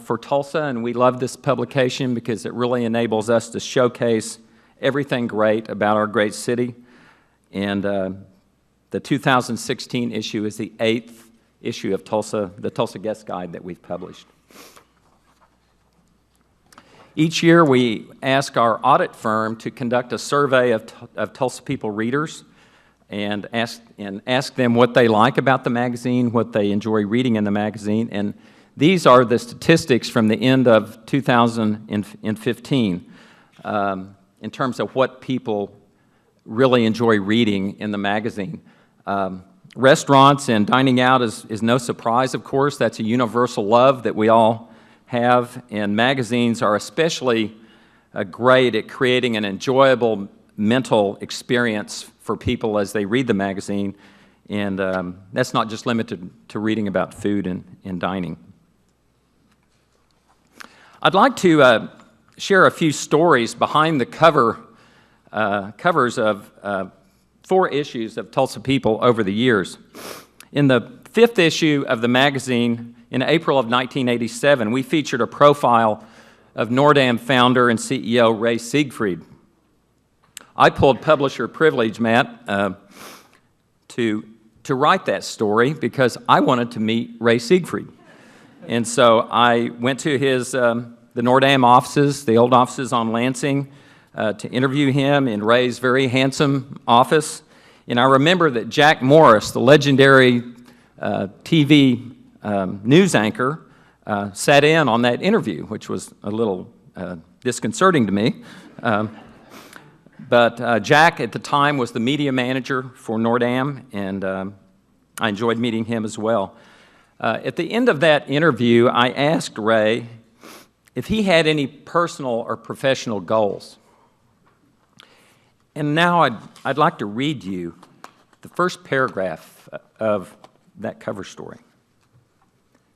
for Tulsa, and we love this publication because it really enables us to showcase everything great about our great city. And the 2016 issue is the 8th issue of the Tulsa Guest Guide that we've published. Each year we ask our audit firm to conduct a survey of Tulsa People readers and ask them what they like about the magazine, what they enjoy reading in the magazine, and these are the statistics from the end of 2015 in terms of what people really enjoy reading in the magazine. Restaurants and dining out is no surprise, of course. That's a universal love that we all have, and magazines are especially great at creating an enjoyable mental experience for people as they read the magazine, and that's not just limited to reading about food and dining. I'd like to share a few stories behind the covers of 4 issues of Tulsa People over the years. In the 5th issue of the magazine, in April of 1987, we featured a profile of Nordam founder and CEO Ray Siegfried. I pulled publisher privilege, Matt, to write that story because I wanted to meet Ray Siegfried. And so I went to the Nordam offices, the old offices on Lansing, to interview him in Ray's very handsome office. And I remember that Jack Morris, the legendary TV news anchor, sat in on that interview, which was a little disconcerting to me. But Jack, at the time, was the media manager for Nordam, and I enjoyed meeting him as well. At the end of that interview, I asked Ray if he had any personal or professional goals. And now I'd like to read you the first paragraph of that cover story.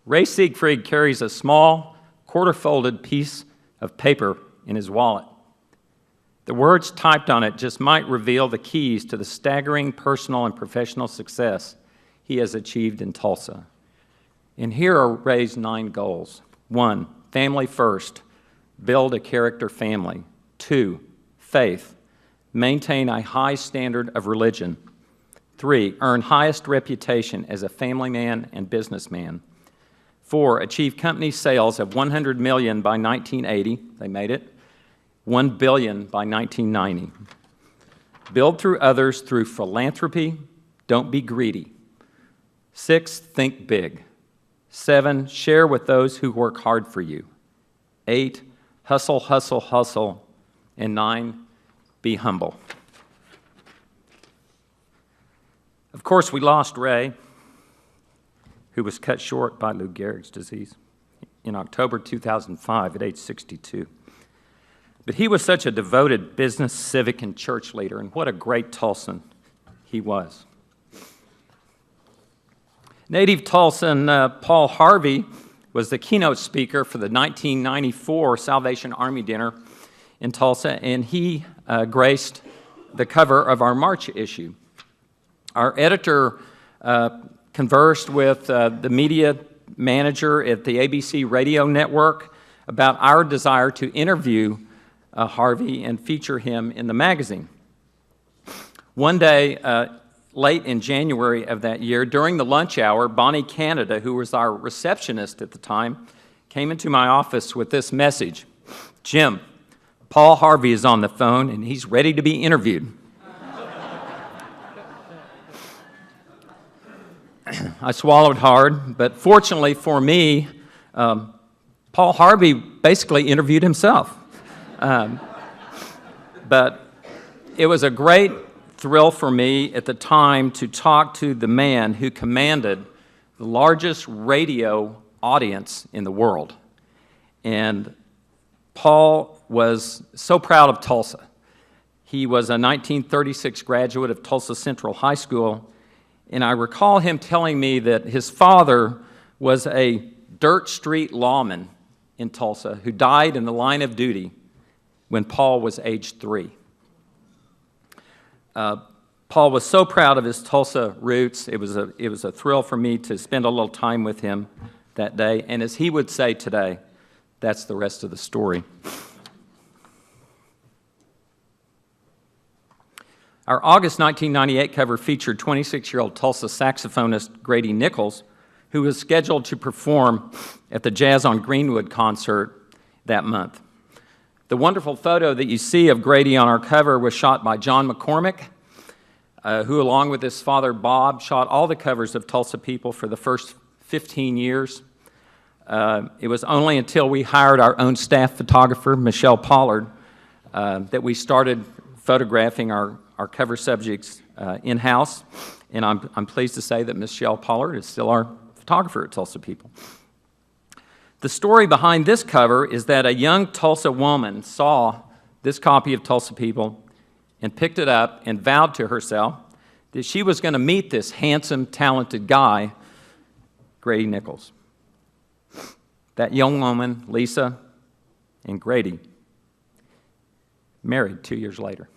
Ray Siegfried carries a small, quarter-folded piece of paper in his wallet. The words typed on it just might reveal the keys to the staggering personal and professional success he has achieved in Tulsa. And here are Ray's 9 goals. 1, family first, build a character family. 2, faith, maintain a high standard of religion. 3, earn highest reputation as a family man and businessman. 4, achieve company sales of $100 million by 1980. They made it. $1 billion by 1990. Build through others through philanthropy. Don't be greedy. 6, think big. 7, share with those who work hard for you. 8, hustle, hustle, hustle. And 9, be humble. Of course, we lost Ray, who was cut short by Lou Gehrig's disease in October 2005 at age 62. But he was such a devoted business, civic, and church leader, and what a great Tulsan he was. Native Tulsan Paul Harvey was the keynote speaker for the 1994 Salvation Army dinner in Tulsa, and he graced the cover of our March issue. Our editor conversed with the media manager at the ABC radio network about our desire to interview Harvey and feature him in the magazine. One day, late in January of that year, during the lunch hour, Bonnie Canada, who was our receptionist at the time, came into my office with this message: "Jim, Paul Harvey is on the phone and he's ready to be interviewed." I swallowed hard, but fortunately for me, Paul Harvey basically interviewed himself. But it was a great thrill for me at the time to talk to the man who commanded the largest radio audience in the world. And Paul was so proud of Tulsa. He was a 1936 graduate of Tulsa Central High School, and I recall him telling me that his father was a dirt street lawman in Tulsa who died in the line of duty when Paul was age 3. Paul was so proud of his Tulsa roots. It was a thrill for me to spend a little time with him that day. And as he would say today, that's the rest of the story. Our August 1998 cover featured 26-year-old Tulsa saxophonist Grady Nichols, who was scheduled to perform at the Jazz on Greenwood concert that month. The wonderful photo that you see of Grady on our cover was shot by John McCormick, who, along with his father Bob, shot all the covers of Tulsa People for the first 15 years. It was only until we hired our own staff photographer, Michelle Pollard, that we started photographing our cover subjects in-house. And I'm pleased to say that Michelle Pollard is still our photographer at Tulsa People. The story behind this cover is that a young Tulsa woman saw this copy of Tulsa People and picked it up and vowed to herself that she was going to meet this handsome, talented guy, Grady Nichols. That young woman, Lisa, and Grady, married 2 years later.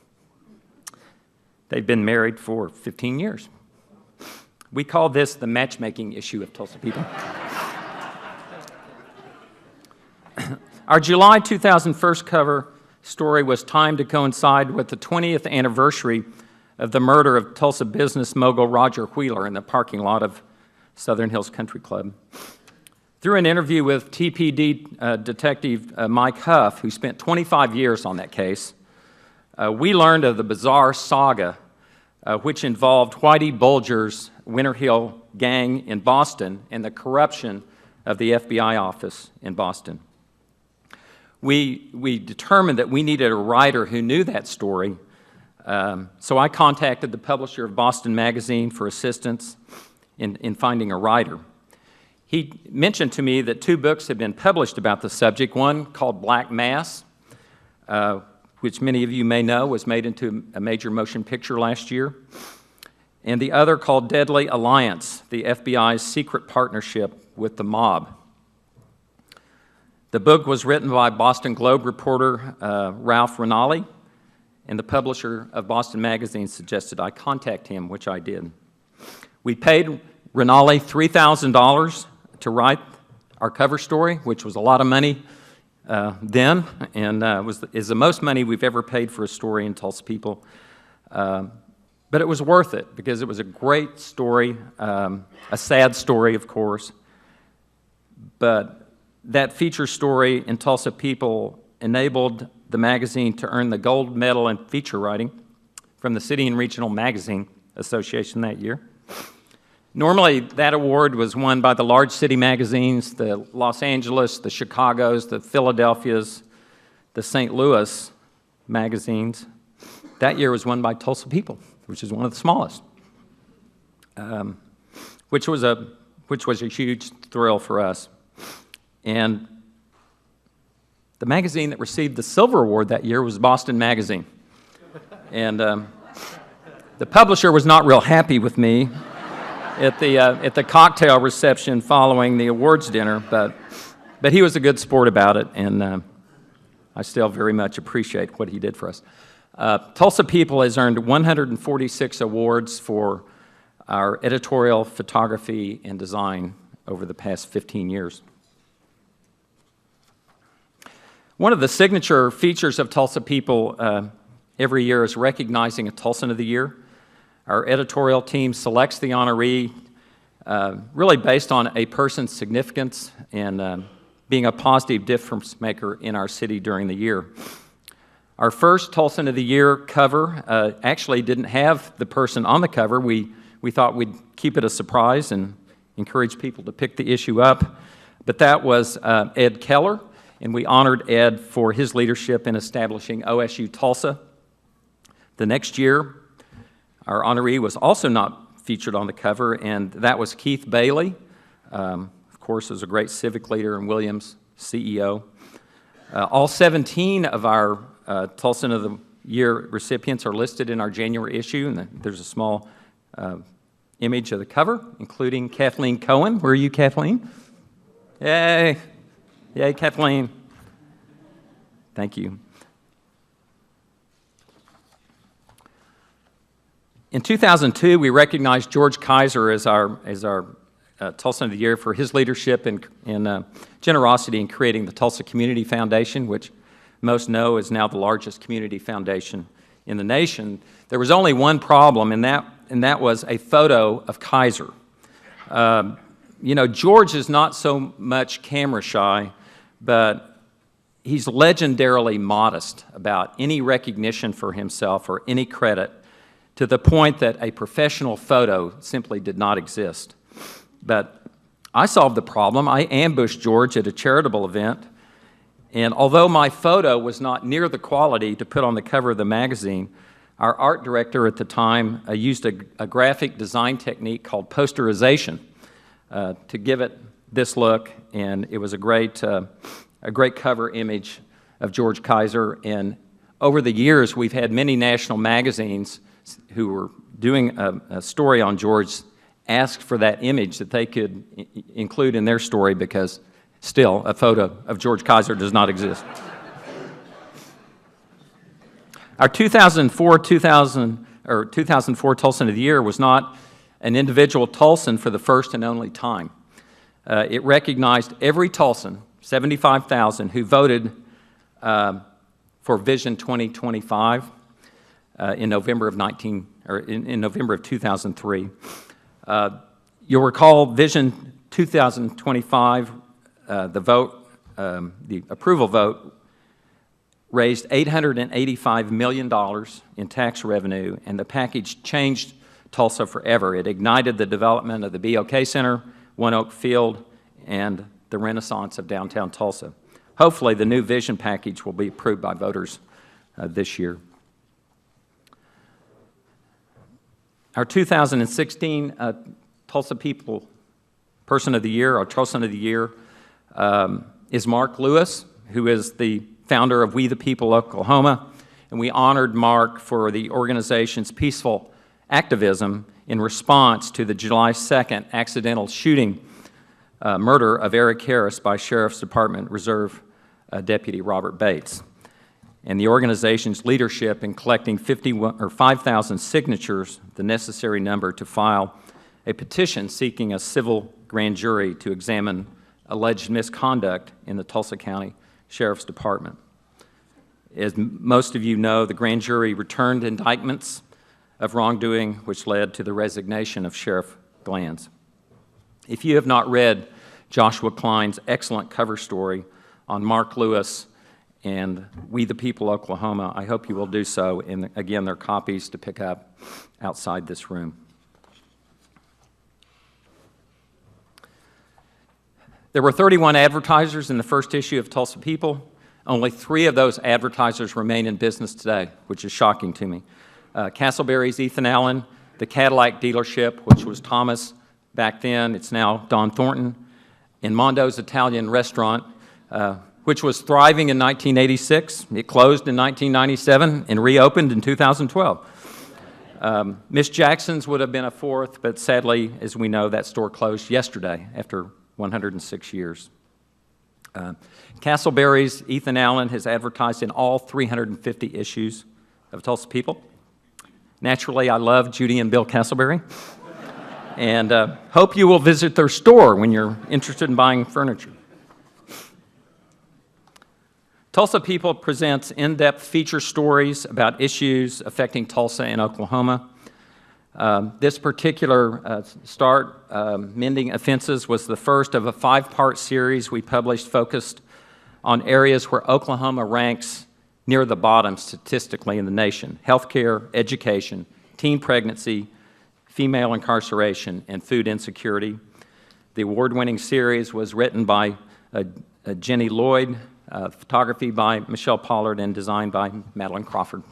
They'd been married for 15 years. We call this the matchmaking issue of Tulsa People. Our July 2001 cover story was timed to coincide with the 20th anniversary of the murder of Tulsa business mogul Roger Wheeler in the parking lot of Southern Hills Country Club. Through an interview with TPD detective Mike Huff, who spent 25 years on that case, we learned of the bizarre saga which involved Whitey Bulger's Winter Hill gang in Boston and the corruption of the FBI office in Boston. We determined that we needed a writer who knew that story, so I contacted the publisher of Boston Magazine for assistance in finding a writer. He mentioned to me that 2 books had been published about the subject, one called Black Mass, which many of you may know was made into a major motion picture last year, and the other called Deadly Alliance, the FBI's secret partnership with the mob. The book was written by Boston Globe reporter Ralph Rinaldi, and the publisher of Boston Magazine suggested I contact him, which I did. We paid Rinaldi $3,000 to write our cover story, which was a lot of money then, and is the most money we've ever paid for a story in Tulsa People. But it was worth it because it was a great story, a sad story, of course, but that feature story in Tulsa People enabled the magazine to earn the gold medal in feature writing from the City and Regional Magazine Association that year. Normally, that award was won by the large city magazines, the Los Angeles, the Chicagos, the Philadelphias, the St. Louis magazines. That year was won by Tulsa People, which is one of the smallest, which was a huge thrill for us. And the magazine that received the Silver Award that year was Boston Magazine. And the publisher was not real happy with me at the cocktail reception following the awards dinner, but he was a good sport about it, and I still very much appreciate what he did for us. Tulsa People has earned 146 awards for our editorial, photography, and design over the past 15 years. One of the signature features of Tulsa People every year is recognizing a Tulsan of the Year. Our editorial team selects the honoree really based on a person's significance and being a positive difference maker in our city during the year. Our first Tulsan of the Year cover actually didn't have the person on the cover. We thought we'd keep it a surprise and encourage people to pick the issue up. But that was Ed Keller, and we honored Ed for his leadership in establishing OSU Tulsa. The next year, our honoree was also not featured on the cover, and that was Keith Bailey. Of course, was a great civic leader and Williams CEO. All 17 of our Tulsan of the Year recipients are listed in our January issue, and there's a small image of the cover, including Kathleen Cohen. Where are you, Kathleen? Yay! Yay, Kathleen. Thank you. In 2002, we recognized George Kaiser as our Tulsa of the Year for his leadership and generosity in creating the Tulsa Community Foundation, which most know is now the largest community foundation in the nation. There was only one problem, and that was a photo of Kaiser. You know, George is not so much camera shy, but he's legendarily modest about any recognition for himself or any credit, to the point that a professional photo simply did not exist. But I solved the problem. I ambushed George at a charitable event, and although my photo was not near the quality to put on the cover of the magazine, our art director at the time used a graphic design technique called posterization to give it this look, and it was a great cover image of George Kaiser. And over the years, we've had many national magazines who were doing a story on George ask for that image that they could include in their story, because still a photo of George Kaiser does not exist. Our 2004 Tulsan of the Year was not an individual Tulsan for the first and only time. It recognized every Tulsan, 75,000, who voted for Vision 2025 in November of 2003. You'll recall Vision 2025, the approval vote raised $885 million in tax revenue, and the package changed Tulsa forever. It ignited the development of the BOK Center, One Oak Field, and the renaissance of downtown Tulsa. Hopefully, the new vision package will be approved by voters this year. Our 2016 Tulsa People Person of the Year, or Tulsan of the Year, is Mark Lewis, who is the founder of We the People Oklahoma, and we honored Mark for the organization's peaceful activism in response to the July 2nd accidental shooting murder of Eric Harris by Sheriff's Department Reserve Deputy Robert Bates, and the organization's leadership in collecting 5,000 signatures, the necessary number to file a petition seeking a civil grand jury to examine alleged misconduct in the Tulsa County Sheriff's Department. As most of you know, the grand jury returned indictments of wrongdoing, which led to the resignation of Sheriff Glanz. If you have not read Joshua Klein's excellent cover story on Mark Lewis and We the People Oklahoma, I hope you will do so. And again, there are copies to pick up outside this room. There were 31 advertisers in the first issue of Tulsa People. Only 3 of those advertisers remain in business today, which is shocking to me. Castleberry's Ethan Allen, the Cadillac dealership, which was Thomas back then, it's now Don Thornton, and Mondo's Italian restaurant, which was thriving in 1986. It closed in 1997 and reopened in 2012. Miss Jackson's would have been a 4th, but sadly, as we know, that store closed yesterday after 106 years. Castleberry's Ethan Allen has advertised in all 350 issues of Tulsa People. Naturally, I love Judy and Bill Castleberry, and hope you will visit their store when you're interested in buying furniture. Tulsa People presents in-depth feature stories about issues affecting Tulsa and Oklahoma. This particular start, Mending Offenses, was the first of a 5-part series we published focused on areas where Oklahoma ranks near the bottom statistically in the nation: healthcare, education, teen pregnancy, female incarceration, and food insecurity. The award-winning series was written by Jenny Lloyd, photography by Michelle Pollard, and designed by Madeline Crawford.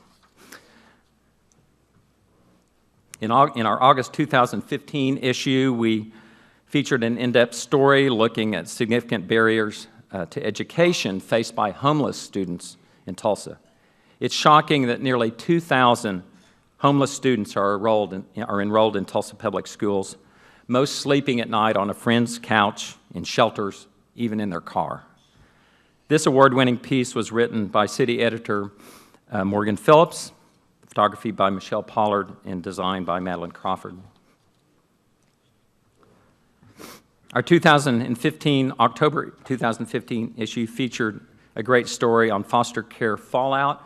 In our August 2015 issue, we featured an in-depth story looking at significant barriers to education faced by homeless students in Tulsa. It's shocking that nearly 2,000 homeless students are enrolled in Tulsa public schools, most sleeping at night on a friend's couch, in shelters, even in their car. This award-winning piece was written by city editor Morgan Phillips, photography by Michelle Pollard, and designed by Madeline Crawford. Our October 2015 issue featured a great story on foster care fallout,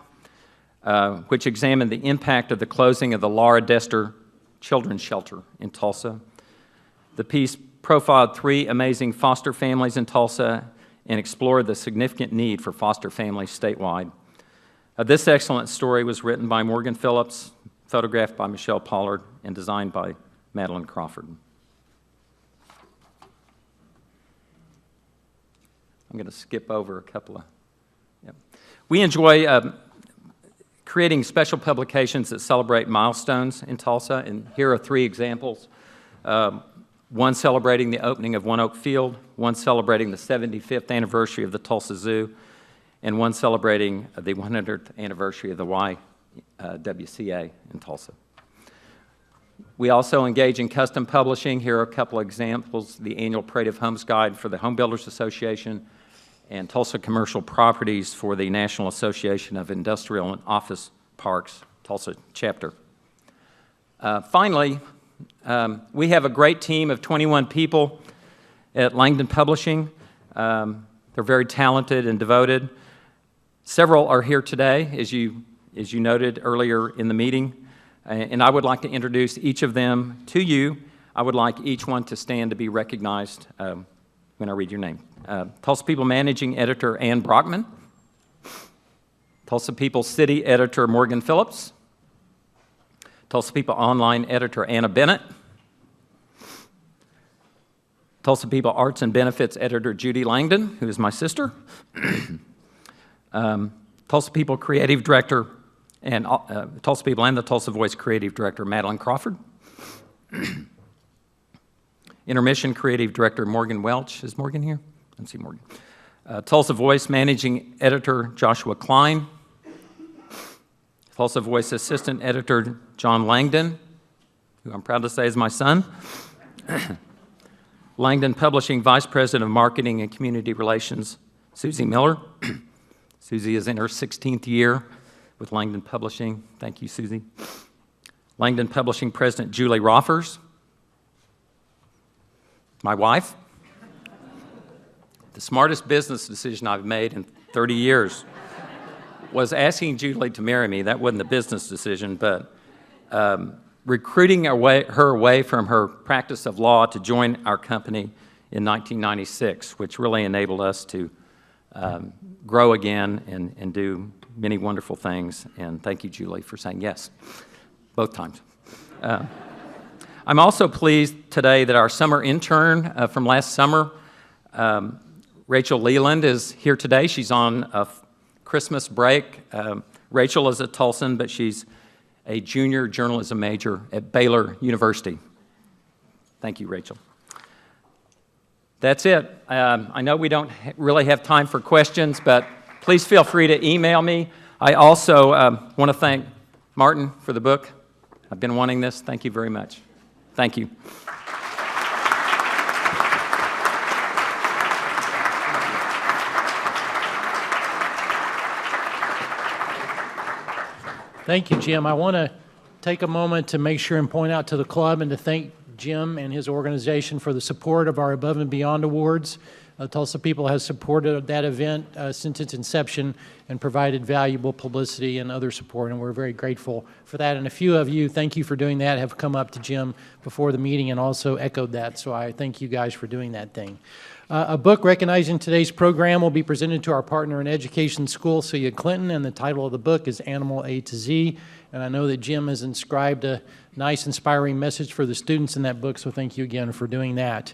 which examined the impact of the closing of the Laura Dester Children's Shelter in Tulsa. The piece profiled 3 amazing foster families in Tulsa and explored the significant need for foster families statewide. This excellent story was written by Morgan Phillips, photographed by Michelle Pollard, and designed by Madeline Crawford. I'm going to skip over a couple of... Yep. We enjoy creating special publications that celebrate milestones in Tulsa, and here are 3 examples. One celebrating the opening of One Oak Field, one celebrating the 75th anniversary of the Tulsa Zoo, and one celebrating the 100th anniversary of the YWCA in Tulsa. We also engage in custom publishing. Here are a couple of examples: the annual Parade of Homes Guide for the Home Builders Association, and Tulsa Commercial Properties for the National Association of Industrial and Office Parks, Tulsa chapter. Finally, we have a great team of 21 people at Langdon Publishing. They're very talented and devoted. Several are here today, as you noted earlier in the meeting, and I would like to introduce each of them to you. I would like each one to stand to be recognized when I read your name. Tulsa People Managing Editor Ann Brockman, Tulsa People City Editor Morgan Phillips, Tulsa People Online Editor Anna Bennett, Tulsa People Arts and Benefits Editor Judy Langdon, who is my sister, Tulsa People Creative Director and Tulsa People and the Tulsa Voice Creative Director Madeline Crawford, Intermission Creative Director Morgan Welch. Is Morgan here? I don't see Morgan. Tulsa Voice Managing Editor Joshua Klein, Tulsa Voice Assistant Editor John Langdon, who I'm proud to say is my son. Langdon Publishing Vice President of Marketing and Community Relations, Susie Miller. Susie is in her 16th year with Langdon Publishing. Thank you, Susie. Langdon Publishing President Julie Roffers, my wife. The smartest business decision I've made in 30 years was asking Julie to marry me. That wasn't a business decision, but recruiting her away from her practice of law to join our company in 1996, which really enabled us to grow again and do many wonderful things. And thank you, Julie, for saying yes, both times. I'm also pleased today that our summer intern from last summer, Rachel Leland, is here today. She's on a Christmas break. Rachel is a Tulsan, but she's a junior journalism major at Baylor University. Thank you, Rachel. That's it. I know we don't really have time for questions, but please feel free to email me. I also want to thank Martin for the book. I've been wanting this. Thank you very much. Thank you. Thank you, Jim. I want to take a moment to make sure and point out to the club and to thank Jim and his organization for the support of our Above and Beyond Awards. Tulsa People has supported that event since its inception and provided valuable publicity and other support, and we're very grateful for that. And a few of you, thank you for doing that, have come up to Jim before the meeting and also echoed that, so I thank you guys for doing that thing. A book recognizing today's program will be presented to our partner in education, School Celia Clinton, and the title of the book is Animal A to Z. And I know that Jim has inscribed a nice, inspiring message for the students in that book, so thank you again for doing that.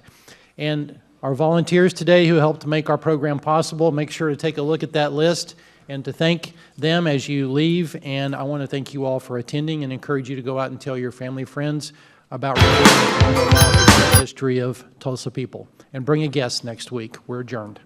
And our volunteers today who helped to make our program possible, make sure to take a look at that list and to thank them as you leave. And I want to thank you all for attending and encourage you to go out and tell your family, friends about the history of Tulsa People. And bring a guest next week. We're adjourned.